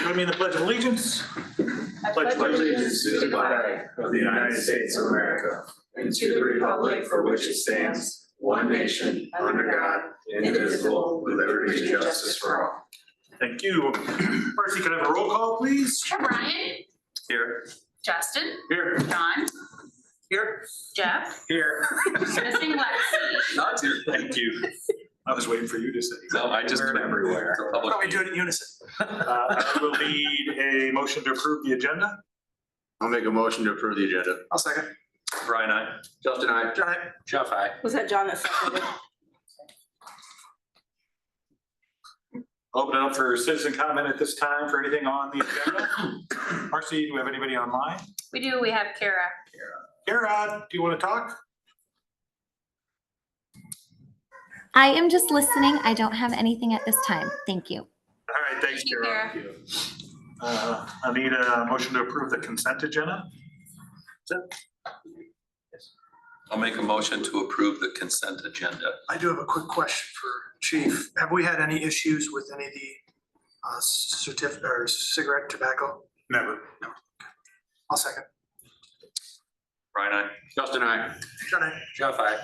Join me in the Pledge of Allegiance. Pledge allegiance to the flag of the United States of America and to the republic for which it stands, one nation, under God, indivisible, with liberty and justice for all. Thank you. Marcy, can I have a roll call, please? Brian, Here. Justin, Here. John, Here. Jeff, Here. missing Lexi. Not here. Thank you. I was waiting for you to say. No, I just We're everywhere. It's a public Probably do it in unison. I will need a motion to approve the agenda. I'll make a motion to approve the agenda. I'll second. Brian, I. Justin, I. John, Jeff, I. Was that John that seconded? Open it up for citizen comment at this time for anything on the agenda. Marcy, do we have anybody online? We do, we have Kara. Kara, do you want to talk? I am just listening. I don't have anything at this time. Thank you. All right, thanks, Thank you, Kara. I need a motion to approve the consent agenda. I'll make a motion to approve the consent agenda. I do have a quick question for Chief. Have we had any issues with any of the certificate or cigarette tobacco? Never. I'll second. Brian, I. Justin, I. John, Jeff, I.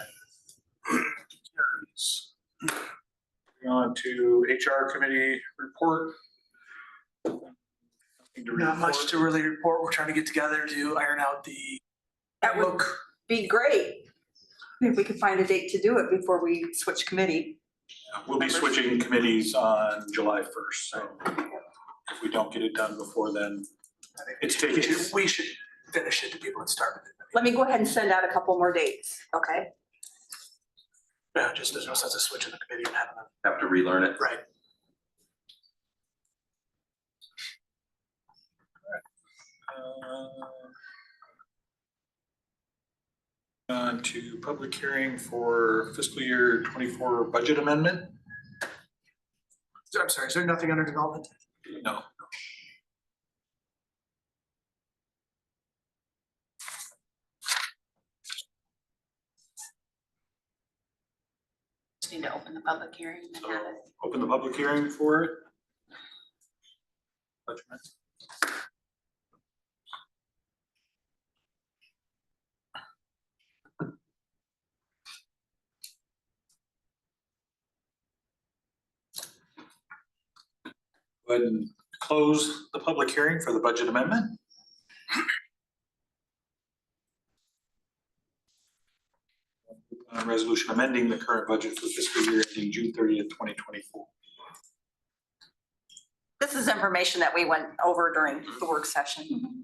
Moving on to HR committee report. Nothing to not much report. to really report. We're trying to get together to iron out the That would book. be great if we could find a date to do it before we switch committee. We'll be switching committees on July 1st, so if we don't get it done before then, I think it's we taking. should- we should finish it to be able to start with it. Let me go ahead and send out a couple more dates, okay? Yeah, just there's no sense of switching the committee and having them. Have to relearn it. Right. On to public hearing for fiscal year 24 budget amendment. So I'm sorry, is there nothing under development? No. Just need to open the public hearing and then have it. Open the public hearing for it. Budget amendment. Go ahead and close the public hearing for the budget amendment. Resolution amending the current budget for fiscal year ending June 30th, 2024. This is information that we went over during the work session.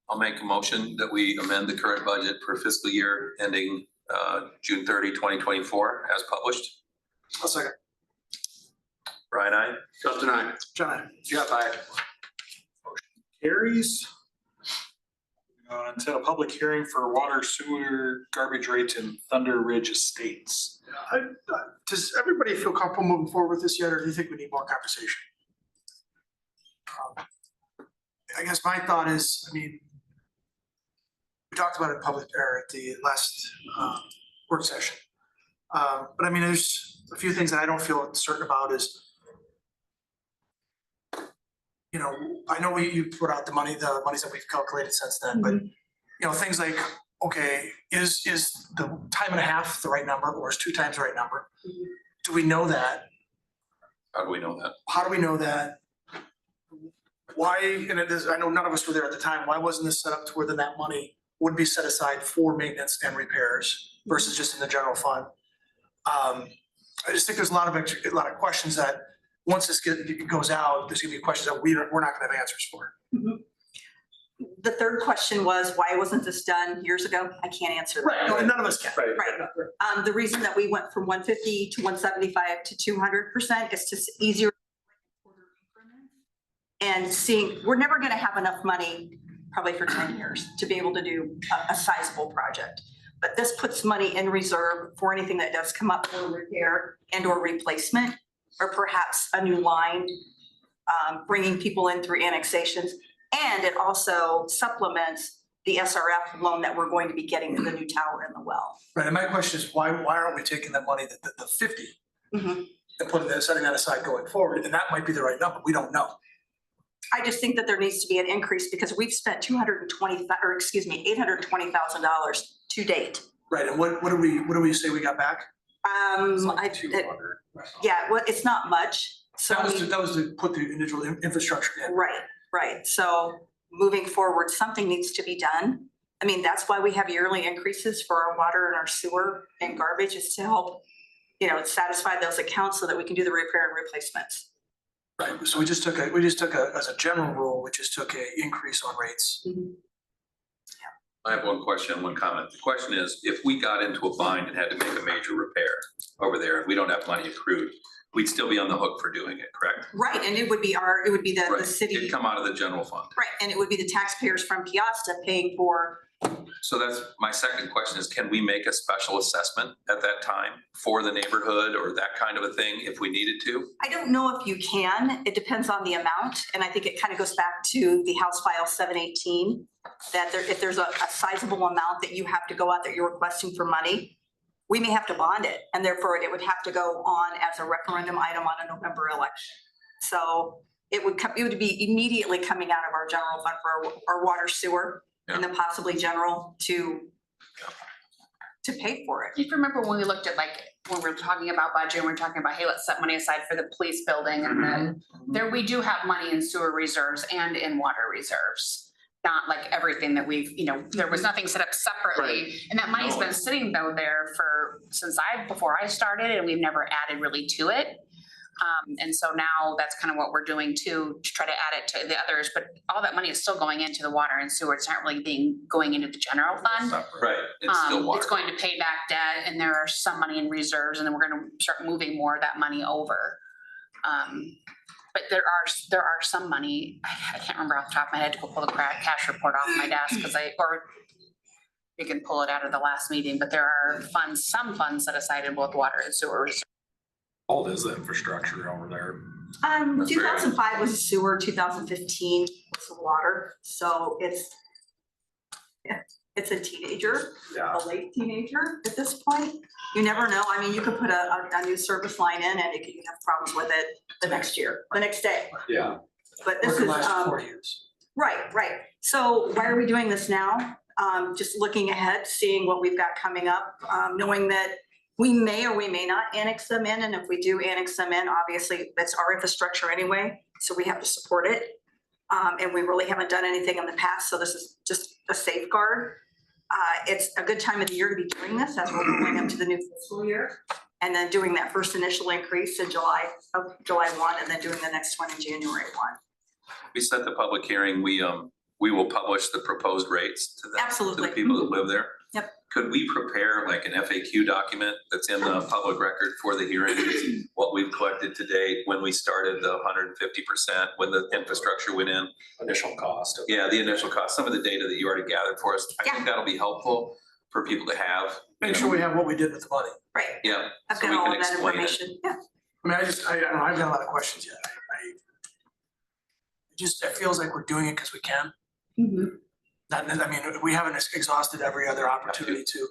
I'll make a motion that we amend the current budget for fiscal year ending June 30, 2024 as published. I'll second. Brian, I. Justin, I. John, Jeff, I. Carries. And set a public hearing for water, sewer, garbage rates in Thunder Ridge Estates. does everybody feel comfortable moving forward with this yet, or do you think we need more conversation? I guess my thought is, I mean, we talked about it in public, or at the last work session. But I mean, there's a few things that I don't feel certain about is, you know, I know you put out the monies that we've calculated since then, but you know, things like, okay, is the time and a half the right number, or is 2 times the right number? Do we know that? How do we know that? How do we know that? Why, and it is, I know none of us were there at the time, why wasn't this set up to where then that money would be set aside for maintenance and repairs versus just in the general fund? I just think there's a lot of questions that, once this goes out, there's gonna be questions that we're not gonna have answers for. The third question was, why wasn't this done years ago? I can't answer that. No, none of us can. Right. The reason that we went from 150 to 175 to 200% is just easier. And seeing, we're never gonna have enough money, probably for 10 years, to be able to do a sizable project. But this puts money in reserve for anything that does come up for repair and or replacement, or perhaps a new line, bringing people in through annexations. And it also supplements the SRF loan that we're going to be getting in the new tower and the well. Right, and my question is, why aren't we taking that money, the 50? Mhm. and setting that aside going forward, and that might be the right number, we don't know. I just think that there needs to be an increase because we've spent $820,000 to date. Right, and what do we say we got back? Yeah, well, it's not much. So That was to put the individual infrastructure in. Right. So moving forward, something needs to be done. I mean, that's why we have yearly increases for our water and our sewer and garbage is to help, satisfy those accounts so that we can do the repair and replacements. Right, so we just took as a general rule, we just took a increase on rates. I have one question, one comment. The question is, if we got into a bind and had to make a major repair over there, and we don't have money accrued, we'd still be on the hook for doing it, correct? Right, and it would be the Right. city. It'd come out of the general fund. Right, and it would be the taxpayers from Piasta paying for. So that's my second question is, can we make a special assessment at that time for the neighborhood or that kind of a thing if we needed to? I don't know if you can. It depends on the amount. And I think it kind of goes back to the House File 718, that if there's a sizable amount that you have to go out that you're requesting for money, we may have to bond it. And therefore, it would have to go on as a referendum item on a November election. So it would be immediately coming out of our general fund for our water sewer and then possibly general to pay for it. If you remember when we looked at when we were talking about budget, and we were talking about, hey, let's set money aside for the police building and then there, we do have money in sewer reserves and in water reserves. Not like everything that we've, there was nothing set up separately. And that money's been sitting though there before I started and we've never added really to it. And so now that's kind of what we're doing too, to try to add it to the others, but all that money is still going into the water and sewer. It's not really going into the general fund. Right, it's still water. It's going to pay back debt and there are some money in reserves and then we're gonna start moving more of that money over. But there are some money, I can't remember off the top of my head to go pull the cash report off my desk or you can pull it out of the last meeting, but there are some funds set aside in both water and sewer reserves. How old is the infrastructure over there? 2005 was sewer, 2015 was the water. So it's a teenager, a late teenager at this point. You never know. I mean, you could put a new service line in and you have problems with it the next day. Yeah. But this Or the is, last 4 years. right. So why are we doing this now? Just looking ahead, seeing what we've got coming up, knowing that we may or we may not annex them in. And if we do annex them in, obviously that's our infrastructure anyway. So we have to support it. And we really haven't done anything in the past. So this is just a safeguard. It's a good time of the year to be doing this as we're going up to the new fiscal year. And then doing that first initial increase in July 1 and then doing the next one in January 1. We set the public hearing, we will publish the proposed rates to the Absolutely. people that live there. Yep. Could we prepare like an FAQ document that's in the public record for the hearing? What we've collected to date, when we started the 150%, when the infrastructure went in? Initial cost. Yeah, the initial cost, some of the data that you already gathered for us. I think that'll be helpful for people to have. Make sure we have what we did with the money. Right. Yeah. I've so got we all can of that explain it. information. Yeah. I mean, I don't know, I've got a lot of questions yet. It feels like we're doing it because we can. We haven't exhausted every other opportunity to.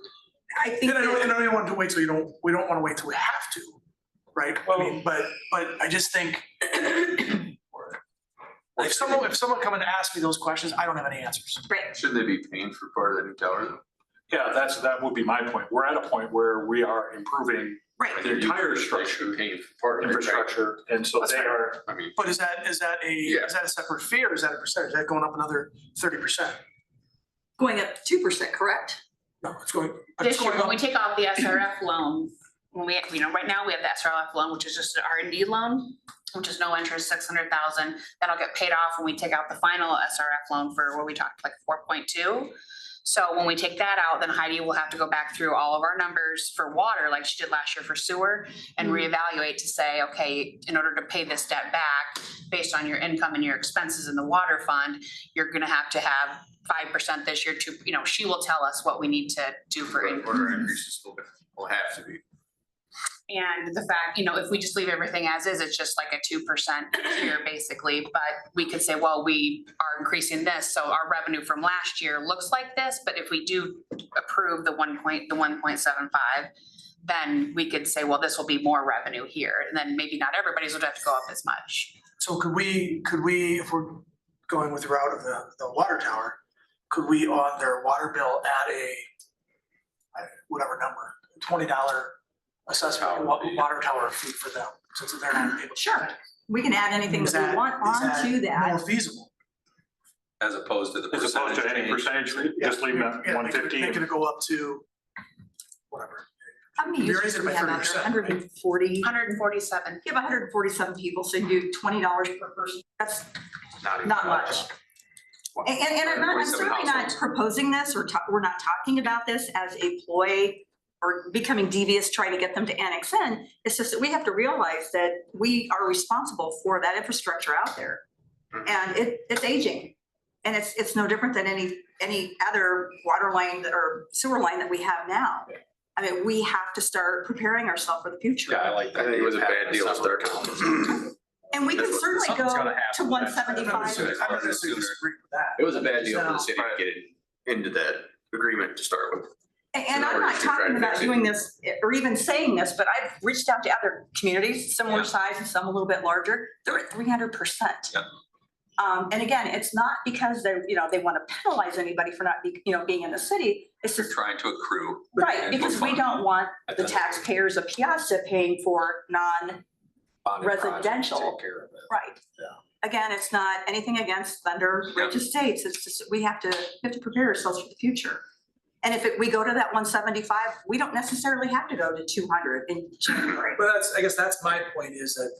I think And I don't want to wait till we don't want to wait till we have to, right? I mean, but I just think if someone come and ask me those questions, I don't have any answers. Should they be paying for part of the new tower though? Yeah, that would be my point. We're at a point where we are improving the entire structure, Paying for part of it, right? infrastructure, and so That's they fair. are, I mean, But is that a separate fee or is that a percentage? Is that going up another 30%? going up 2%, correct? No, it's going This year, when up. we take off the SRF loan, right now we have the SRF loan, which is just an R&D loan, which is no interest, 600,000. That'll get paid off when we take out the final SRF loan for what we talked like 4.2. So when we take that out, then Heidi will have to go back through all of our numbers for water, like she did last year for sewer, and reevaluate to say, okay, in order to pay this debt back, based on your income and your expenses in the water fund, you're gonna have to have 5% this year to, she will tell us what we need to do for order increases will have to be. And the fact, if we just leave everything as is, it's just like a 2% here basically, but we could say, well, we are increasing this, so our revenue from last year looks like this, but if we do approve the 1.75, then we could say, well, this will be more revenue here, and then maybe not everybody's would have to go up as much. So could we, if we're going with the route of the water tower, could we on their water bill add whatever number, $20 assessment, water tower fee for them, since they're not able to. Sure. We can add anything Is that we want onto that. more feasible? As opposed to the As opposed to any percentage change. percentage, just leave it at Yeah, one fifty. They could go up to whatever. How many You're users do raising we it by have out 30%, there? right? 147. 140? You have 147 people, so you do $20 per person. That's not much. And I'm 147 certainly not households. proposing this or we're not talking about this as a ploy or becoming devious, trying to get them to annex in. It's just that we have to realize that we are responsible for that infrastructure out there. And it's aging. And it's no different than any other water line or sewer line that we have now. I mean, we have to start preparing ourselves for the future. Yeah, I like that. I think it was a bad deal to start. And we can certainly Something's go gonna to happen. 175. I don't necessarily disagree with that. It was a bad deal for the city to get into that agreement to start with. And I'm not talking about doing this or even saying this, but I've reached out to other communities, similar Yeah. size and some a little bit larger. They're at 300%. Yeah. And again, it's not because they want to penalize anybody for not being in the city. It's They're just, trying to accrue. right, and because we fund. don't want the taxpayers of Piasta paying for residential. Take care of it. Right. Yeah. Again, it's not anything against Thunder Ridge Estates. It's just, we have to prepare ourselves for the future. And if we go to that 175, we don't necessarily have to go to 200 in January. But I guess that's my point is that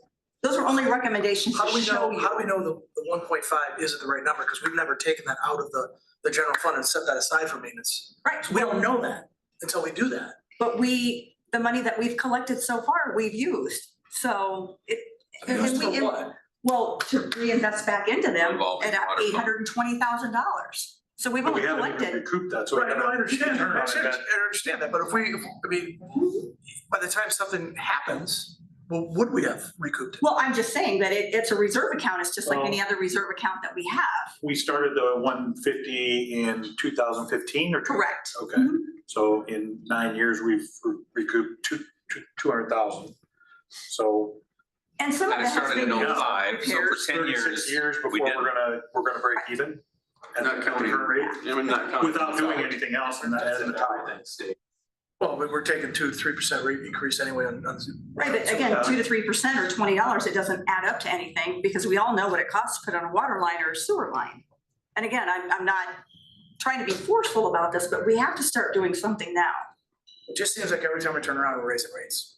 Those are only recommendations how do to we show know you. the 1.5 isn't the right number? Because we've never taken that out of the general fund and set that aside for maintenance. Right. So we don't know that until we do that. But the money that we've collected so far, we've used. So and Used for we, what? well, to reinvest back into them Revolving at water fund. $820,000. So we've But only we haven't even collected. recouped that, so. we Right, no, I haven't- understand, Turn on it. I understand that, but by the time something happens, well, would we have recouped it? Well, I'm just saying that it's a reserve account. It's just like any other reserve account that we have. We started the 150 in 2015 or? Correct. Okay, Mhm. so in 9 years, we've recouped 200,000. So And some of And it that has started in been. 05, so for repairs. 10 36 years. years before we did. we're gonna break even. At Not the counting, current rate, I mean, not counting. without doing anything else and that in the top. Well, we're taking 2 to 3% rate increase anyway on. Right, but again, 2 to 3% or $20, it doesn't add up to anything because we all know what it costs to put on a water line or a sewer line. And again, I'm not trying to be forceful about this, but we have to start doing something now. It just seems like every time we turn around, we're raising rates.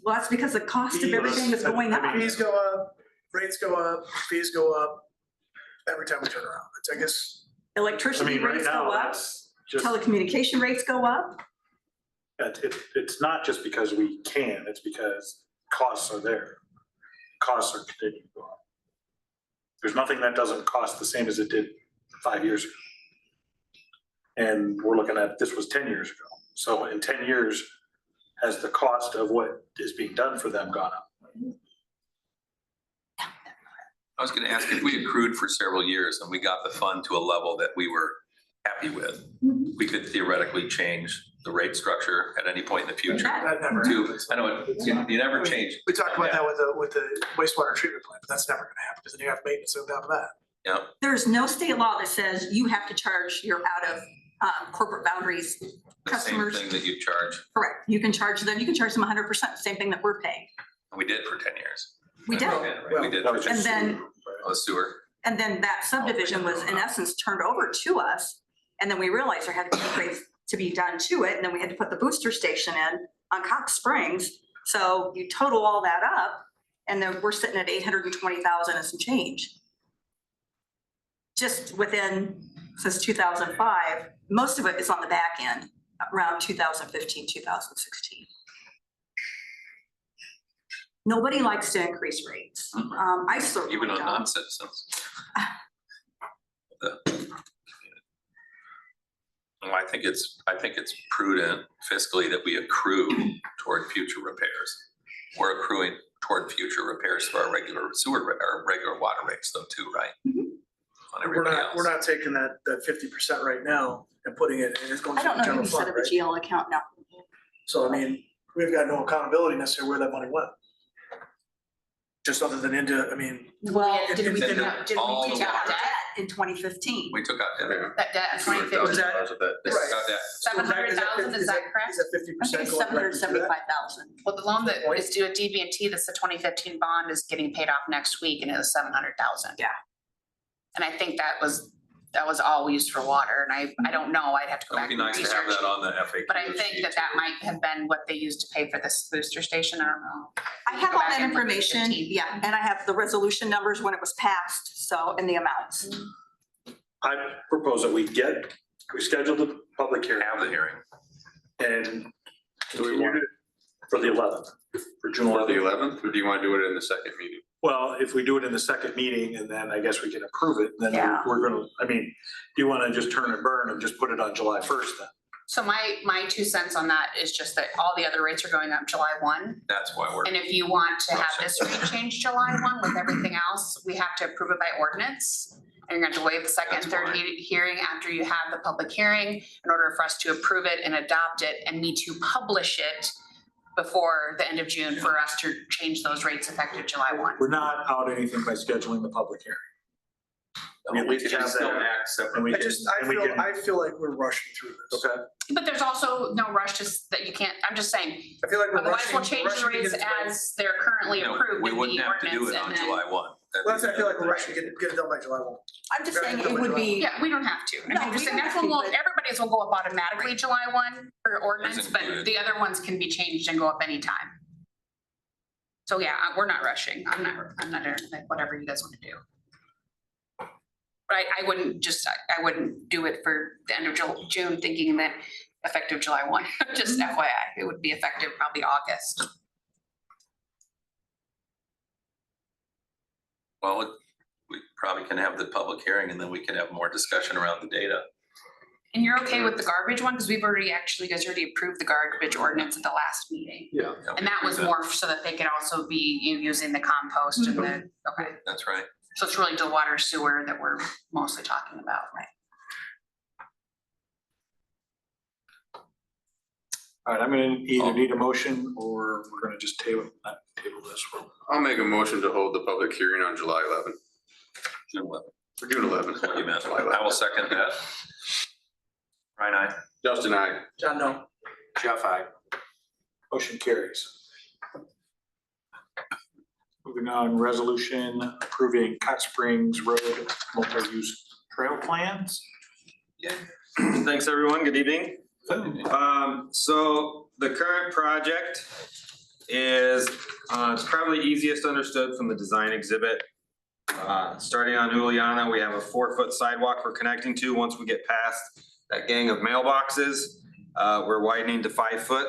Well, that's because the cost of everything is going up. Fees go up, rates go up, fees go up, every time we turn around. It's, I guess, I Electricity mean, right rates now, go up, that's just, telecommunication rates go up. it's not just because we can, it's because costs are there. Costs are continuing to go up. There's nothing that doesn't cost the same as it did 5 years ago. And we're looking at, this was 10 years ago. So in 10 years, has the cost of what is being done for them gone up? I was gonna ask if we accrued for several years and we got the fund to a level that we were happy with, we could theoretically change the rate structure at any point in the future. that never To, happens. I know, you never change. We talked about that with the wastewater treatment plant, but that's never gonna happen because then you have maintenance on top of that. Yeah, There's no state law that says you have to charge your out of corporate boundaries the same customers. thing that you charge, Correct. You can charge them 100%, same thing that we're paying. and we did for 10 years. We did. We did for Well, 10 And then, the sewer. and then that subdivision was in essence turned over to us. And then we realized there had to be upgrades to be done to it. And then we had to put the booster station in on Cox Springs. So you total all that up and then we're sitting at 820,000 and some change. Just since 2005, most of it is on the back end, around 2015, 2016. Nobody likes to increase rates. I certainly Even on don't. non-citizens. Well, I think it's prudent fiscally that we accrue toward future repairs. We're accruing toward future repairs for our regular sewer, our regular water rates though too, right? Mhm. On We're everybody not, else. we're not taking that 50% right now and putting it, and it's going I to don't the know, general maybe set fund, up a right? GL account now. So I mean, we've got no accountability necessarily where that money went. Just other than into, I mean, Well, it- did we it- take all the out water- debt in 2015? We took out debt. That debt in twenty Was fifteen, that- We took out debt. $700,000, is that correct? Is that 50% I think it's going directly to that? 775,000. Well, the loan that is due at DB&T, that's the 2015 bond, is getting paid off next week, and it was 700,000. Yeah. And I think that was all we used for water, and I don't know, I'd have to go It would back be and nice to have research. that on the FAQ. But I think sheet. that might have been what they used to pay for this booster station, I don't know. I have Go all back that and look at information, 15. yeah, and I have the resolution numbers when it was passed, so, and the amounts. I propose that we schedule the public hearing Have the hearing. and continue it for the 11th, for June For the 11th. 11th, or do you want to do it in the second meeting? Well, if we do it in the second meeting and then I guess we can approve it, then Yeah. we're gonna, I mean, do you want to just turn and burn and just put it on July 1st then? So my 2 cents on that is just that all the other rates are going up July 1. That's why we're, And if you want to have this rate changed July 1 with everything else, we have to approve it by ordinance. And you're going to have to waive the second and That's third fine. hearing after you have the public hearing in order for us to approve it and adopt it and me to publish it before the end of June for us to change those rates effective July 1. We're not out anything by scheduling the public hearing. we can have still that. act separate. And we I can- just, and we can- I feel like we're rushing through this. Okay, But there's also no rush that you can't, I'm just saying, I feel like we're otherwise rushing. we'll change the rushing to rates get it done. as they're currently No, approved we in the wouldn't have to do ordinance it on and then. July 1. That'd Well, be that's, I feel like the we're other rushing thing. to get it done by July 1. I'm just saying it would be, Yeah, we don't have to. No, I'm just we saying don't that's have when to, we'll, but- everybody's will go up automatically July 1 for ordinance, It's but included. the other ones can be changed and go up anytime. So yeah, we're not rushing. I'm not, like, whatever you guys want to do. But I wouldn't do it for the end of June thinking that effective July 1, just FYI, it would be effective probably August. Well, we probably can have the public hearing and then we can have more discussion around the data. And you're okay with the garbage one? Because we've already you guys already approved the garbage ordinance at the last meeting. Yeah. And that was more so that they could also be using the compost and the, okay. That's right. So it's really the water sewer that we're mostly talking about, right? all right, I'm gonna either need a motion or we're gonna just table this. I'll make a motion to hold the public hearing on July 11th, June 11th. or June 11th. That's what you meant. July I 11th. will second that. Ryan, aye. Justin, I. John, no. Jeff, I. Motion carries. Moving on, resolution approving Cox Springs Road multi-use trail plans. Thanks, everyone. Good evening. So the current project is, it's probably easiest understood from the design exhibit. Starting on Juliana, we have a 4-foot sidewalk we're connecting to. Once we get past that gang of mailboxes, we're widening to 5 foot.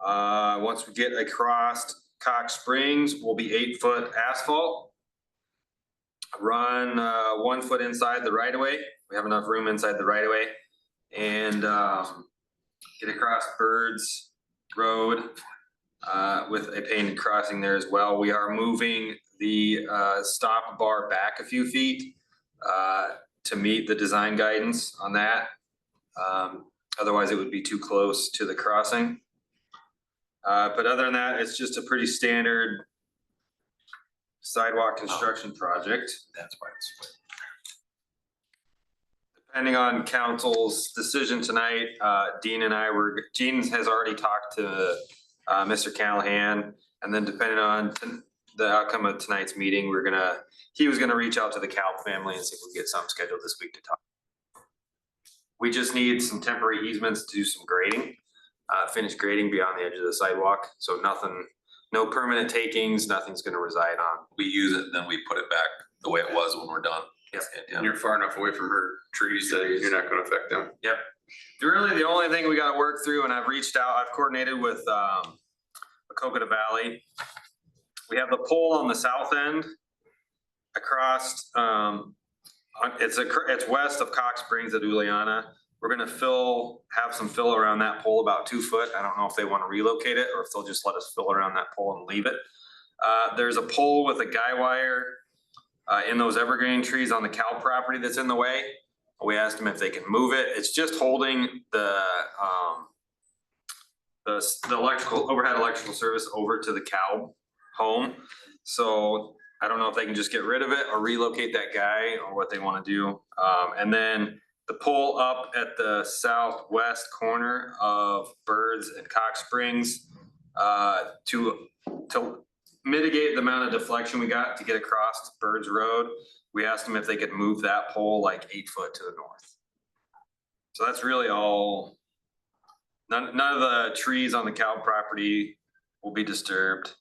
Once we get across Cox Springs, we'll be 8-foot asphalt. Run 1 foot inside the right of way. We have enough room inside the right of way. And get across Birds Road with a painted crossing there as well. We are moving the stop bar back a few feet to meet the design guidance on that. Otherwise, it would be too close to the crossing. But other than that, it's just a pretty standard sidewalk construction project. That's why it's. Depending on council's decision tonight, Dean has already talked to Mr. Callahan. And then depending on the outcome of tonight's meeting, he was gonna reach out to the Cal family and see if we can get something scheduled this week to talk. We just need some temporary easements to do some grading, finish grading beyond the edge of the sidewalk. So nothing, no permanent takings, nothing's gonna reside on. We use it, then we put it back the way it was when we're done. Yep. And you're far enough away from her trees that you're not gonna affect them. Really, the only thing we gotta work through, and I've reached out, I've coordinated with Cocota Valley. We have the pole on the south end across, it's west of Cox Springs at Juliana. We're gonna have some fill around that pole about 2 foot. I don't know if they wanna relocate it or if they'll just let us fill around that pole and leave it. There's a pole with a guy wire in those evergreen trees on the Cal property that's in the way. We asked them if they can move it. It's just holding the the electrical, overhead electrical service over to the Calb home. So I don't know if they can just get rid of it or relocate that guy or what they wanna do. And then the pole up at the southwest corner of Birds and Cox Springs, to mitigate the amount of deflection we got to get across Birds Road, we asked them if they could move that pole like 8 foot to the north. So that's really all. None of the trees on the Cal property will be disturbed.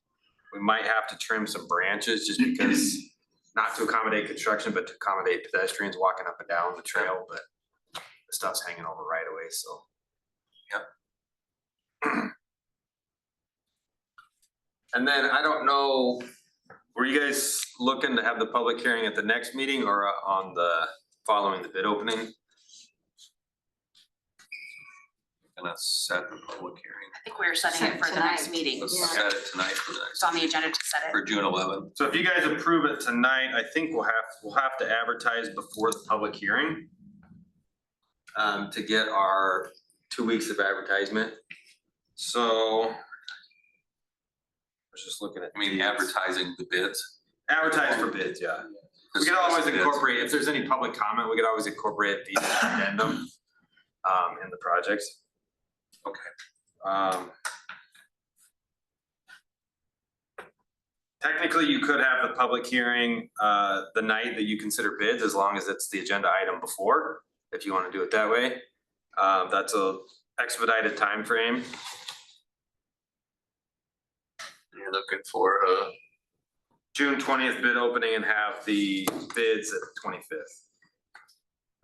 We might have to trim some branches just because, not to accommodate construction, but to accommodate pedestrians walking up and down the trail, but the stuff's hanging over right away, so. Yep. And then I don't know, were you guys looking to have the public hearing at the next meeting or on the, following the bid opening? Gonna set the public hearing. I think we were setting it for the next meeting. Let's It's set it tonight for the next, on the agenda to set it. for June 11th. So if you guys approve it tonight, I think we'll have to advertise before the public hearing. To get our 2 weeks of advertisement. So. I was just looking at. I mean, advertising the bids. Advertise for bids, yeah. We could always incorporate, if there's any public comment, we could always incorporate the addendum in the projects. Okay. Technically, you could have the public hearing the night that you consider bids, as long as it's the agenda item before, if you wanna do it that way. That's a expedited time frame. You're looking for June 20th bid opening and have the bids at the 25th.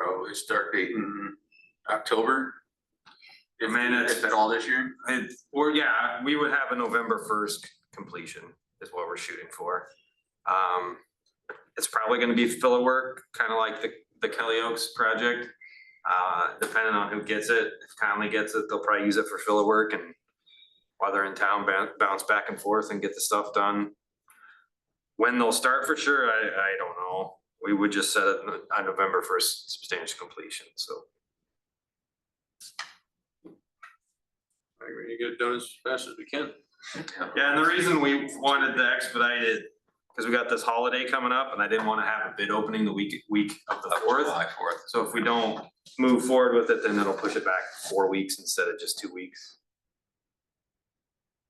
probably start date in October. I mean, it's- If at all this year. Or yeah, we would have a November 1st completion is what we're shooting for. It's probably gonna be filler work, kind of like the Kelly Oaks project. Depending on who gets it, if Conley gets it, they'll probably use it for filler work and while they're in town, bounce back and forth and get the stuff done. When they'll start for sure, I don't know. We would just set it on November 1st substantial completion, so. I think we need to get it done as fast as we can. Yeah, and the reason we wanted to expedite it, because we got this holiday coming up and I didn't want to have a bid opening the week of the 4th. July 4th. So if we don't move forward with it, then it'll push it back 4 weeks instead of just 2 weeks.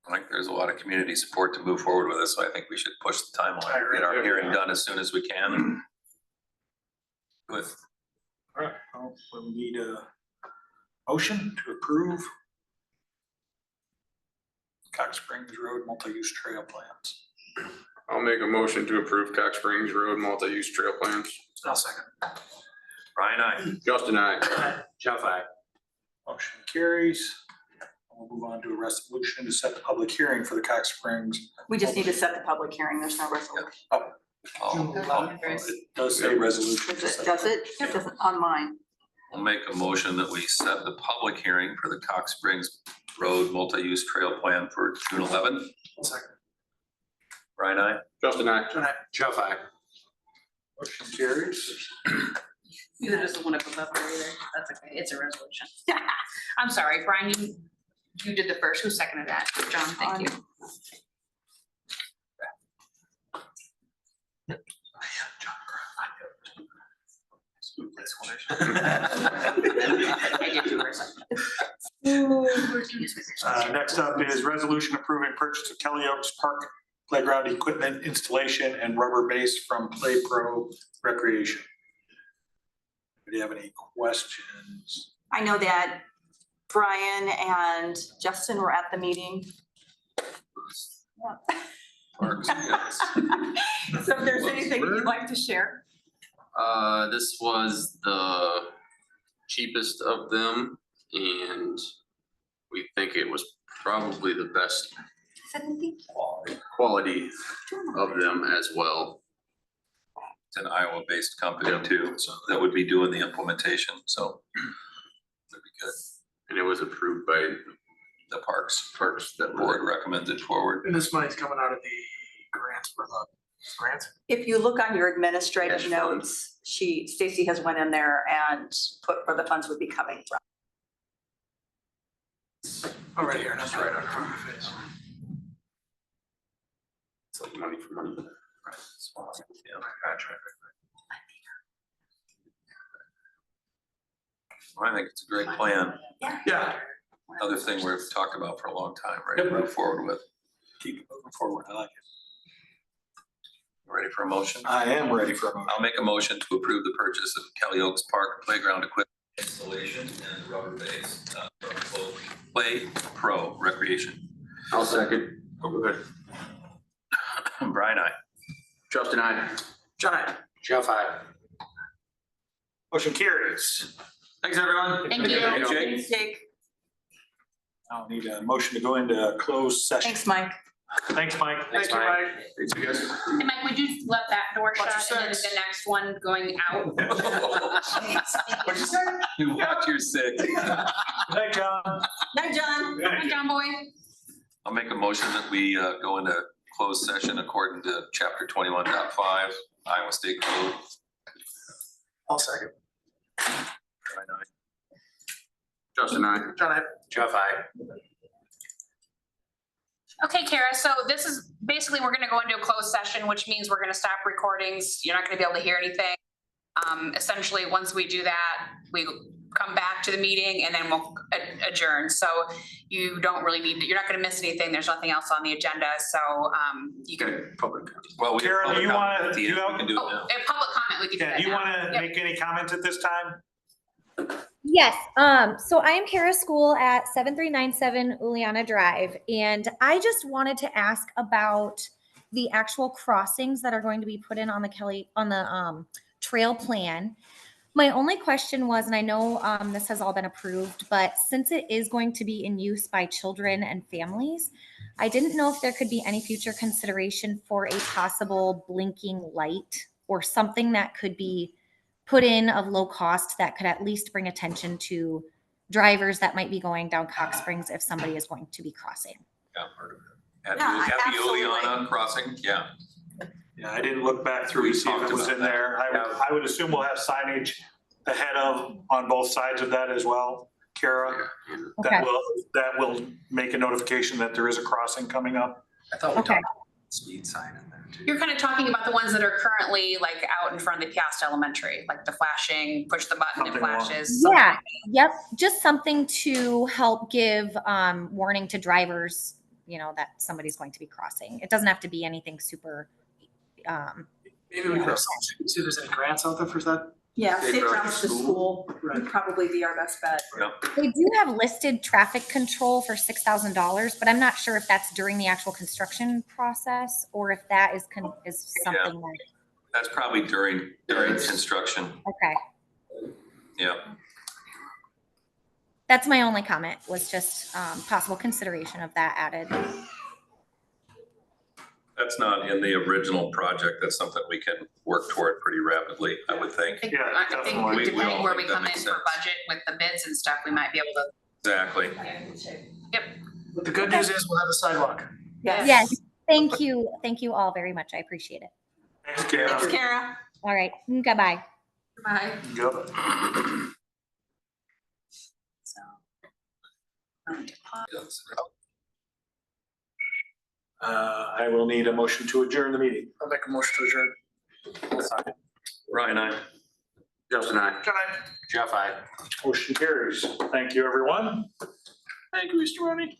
I think there's a lot of community support to move forward with this, so I think we should push the timeline, get our hearing done as soon as we can. Good. All right, well, we need a motion to approve Cox Springs Road multi-use trail plans. I'll make a motion to approve Cox Springs Road multi-use trail plans. I'll second. Brian, I. Justin, I. Jeff, I. Motion carries. We'll move on to a resolution to set the public hearing for the Cox Springs. We just need to set the public hearing. There's no resolution. It does say resolution. Does it? It doesn't on mine. I'll make a motion that we set the public hearing for the Cox Springs Road multi-use trail plan for June 11th. Second. Brian, I. Justin, I. Jeff, I. Motion carries. Either doesn't want to put up there either. That's okay. It's a resolution. I'm sorry, Brian, you did the first. Who seconded that? John, thank you. I did do first. Next up is resolution approving purchase of Kelly Oaks Park playground equipment installation and rubber base from Play Pro Recreation. Do you have any questions? I know that Brian and Justin were at the meeting. Parks, yes. So if there's anything you'd like to share. This was the cheapest of them and we think it was probably the best quality of them as well. It's an Iowa-based company too, so that would be doing the implementation, so that'd be good. And it was approved by The parks that board recommends it forward. And this money's coming out of the grants for the grants. If you look on your administrative Cash notes, Stacy has went in there and put where the funds would be coming from. Oh, right here, that's right on your face. It's like money for money. Yeah. I think it's a great plan. Yeah. Another thing we've talked about for a long time, right? Yep. To move forward with. Keep it moving forward. I like it. Ready for a motion? I am ready for a motion. I'll make a motion to approve the purchase of Kelly Oaks Park playground equipment installation and rubber base, Play Pro Recreation. I'll second. Brian, I. Justin, I. John, I. Jeff, I. Motion carries. Thanks, everyone. Thank you. Hey, Jake. Thanks, Jake. I'll need a motion to go into closed session. Thanks, Mike. Thanks, Mike. Thank you, Mike. Thanks, you guys. Hey, Mike, would you let that door Watch shut your and then six. the next one going out? What'd you say? You watch your six. Night, John. Night, John. Hi, John Boy. I'll make a motion that we go into closed session according to chapter 21.5 Iowa State Code. I'll second. Justin, I. John, I. Jeff, I. Okay, Kara, so this is basically, we're gonna go into a closed session, which means we're gonna stop recordings. You're not gonna be able to hear anything. Essentially, once we do that, we come back to the meeting and then we'll adjourn. So you don't really need to, you're not gonna miss anything. There's nothing else on the agenda, so you can. Public. Well, we have Kara, do public you comment wanna- at the do end. you We can do it Oh, now. a public comment, we can do Yeah, that do you now. want to Yep. make any comments at this time? Yes, so I am Kara School at 7397 Uliana Drive, and I just wanted to ask about the actual crossings that are going to be put in on the trail plan. My only question was, and I know this has all been approved, but since it is going to be in use by children and families, I didn't know if there could be any future consideration for a possible blinking light or something that could be put in of low cost that could at least bring attention to drivers that might be going down Cox Springs if somebody is going to be crossing. Yeah, heard of it. At Yeah, the absolutely. Oleana crossing, yeah. Yeah, I didn't look back through to see if talked it was about in that. there. I would assume we'll have signage ahead of, on both sides of that as well, Kara. Okay. That will make a notification that there is a crossing coming up. I thought we Okay. talked speed sign in there too. You're kind of talking about the ones that are currently like out in front of the Piasta Elementary, like the flashing, push the button, it Something along- flashes. Yeah, yep, just something to help give warning to drivers, that somebody's going to be crossing. It doesn't have to be anything super. Maybe we can see if there's any grants out there for that. Yeah, Safe safe routes routes to to school would probably be our best bet. They do have listed traffic control for $6,000, but I'm not sure if that's during the actual construction process or if that is something like, That's probably during construction, okay. yeah. That's my only comment, was just possible consideration of that added. That's not in the original project. That's something we can work toward pretty rapidly, I would think. I Yeah, think definitely. We depending all where think we that come in makes for sense. budget with the bids and stuff, we might be able to. Exactly. But the good news is we'll have a sidewalk. Yes, thank you all very much. I appreciate it. Thanks, Kara. Thanks, Kara. All right, goodbye. Bye. Go. I will need a motion to adjourn the meeting. I'll make a motion to adjourn. Ryan, I. Justin, I. John, I. Jeff, I. Motion carries. Thank you, everyone. Thank you, Mr. Ronnie.